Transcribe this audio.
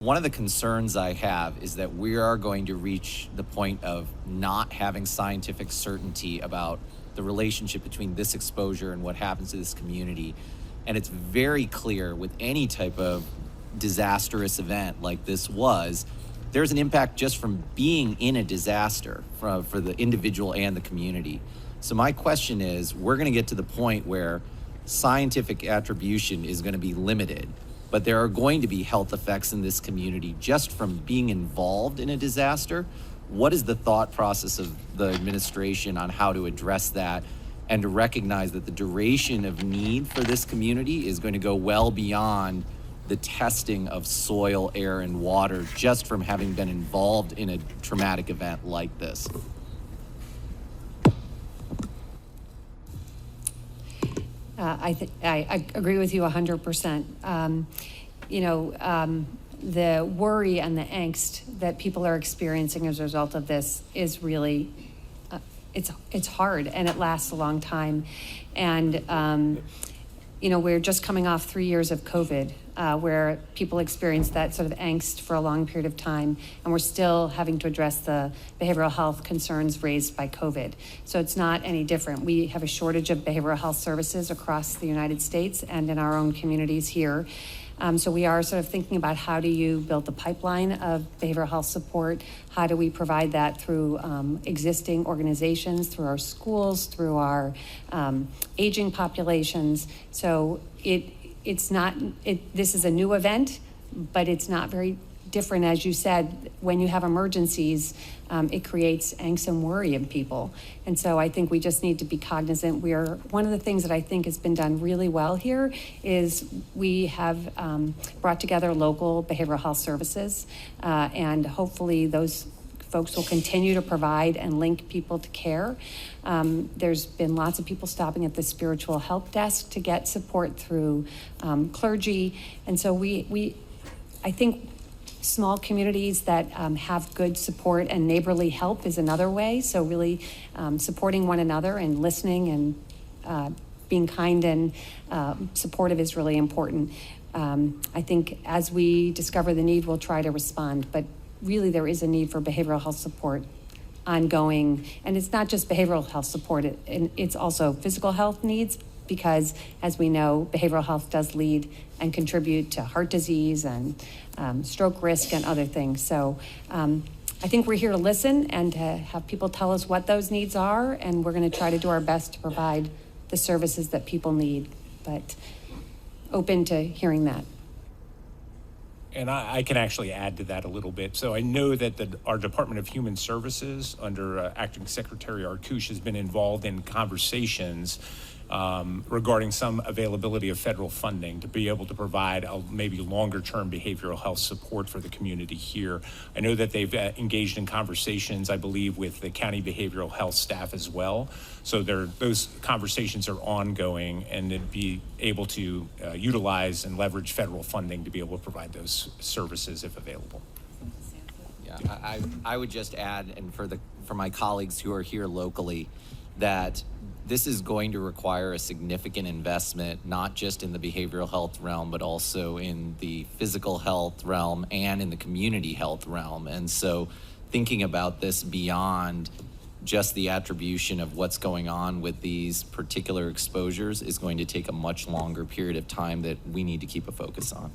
One of the concerns I have is that we are going to reach the point of not having scientific certainty about the relationship between this exposure and what happens to this community. And it's very clear with any type of disastrous event like this was, there's an impact just from being in a disaster for the individual and the community. So my question is, we're going to get to the point where scientific attribution is going to be limited, but there are going to be health effects in this community just from being involved in a disaster. What is the thought process of the administration on how to address that and to recognize that the duration of need for this community is going to go well beyond the testing of soil, air, and water just from having been involved in a traumatic event like this? I agree with you 100%. The worry and the angst that people are experiencing as a result of this is really, it's hard, and it lasts a long time. And, we're just coming off 3 years of COVID, where people experienced that sort of angst for a long period of time, and we're still having to address the behavioral health concerns raised by COVID. So it's not any different. We have a shortage of behavioral health services across the United States and in our own communities here. So we are sort of thinking about how do you build the pipeline of behavioral health support? How do we provide that through existing organizations, through our schools, through our aging populations? So this is a new event, but it's not very different. As you said, when you have emergencies, it creates angst and worry in people. And so I think we just need to be cognizant. One of the things that I think has been done really well here is we have brought together local behavioral health services, and hopefully those folks will continue to provide and link people to care. There's been lots of people stopping at the spiritual help desk to get support through clergy. And so I think small communities that have good support and neighborly help is another way. So really supporting one another and listening and being kind and supportive is really important. I think as we discover the need, we'll try to respond. But really there is a need for behavioral health support ongoing. And it's not just behavioral health support, it's also physical health needs, because as we know, behavioral health does lead and contribute to heart disease and stroke risk and other things. So I think we're here to listen and to have people tell us what those needs are, and we're going to try to do our best to provide the services that people need, but open to hearing that. And I can actually add to that a little bit. So I know that our Department of Human Services under Acting Secretary Arkush has been involved in conversations regarding some availability of federal funding to be able to provide a maybe longer-term behavioral health support for the community here. I know that they've engaged in conversations, I believe, with the county behavioral health staff as well. So those conversations are ongoing, and they'd be able to utilize and leverage federal funding to be able to provide those services if available. Yeah, I would just add, and for my colleagues who are here locally, that this is going to require a significant investment, not just in the behavioral health realm, but also in the physical health realm and in the community health realm. And so thinking about this beyond just the attribution of what's going on with these particular exposures is going to take a much longer period of time that we need to keep a focus on.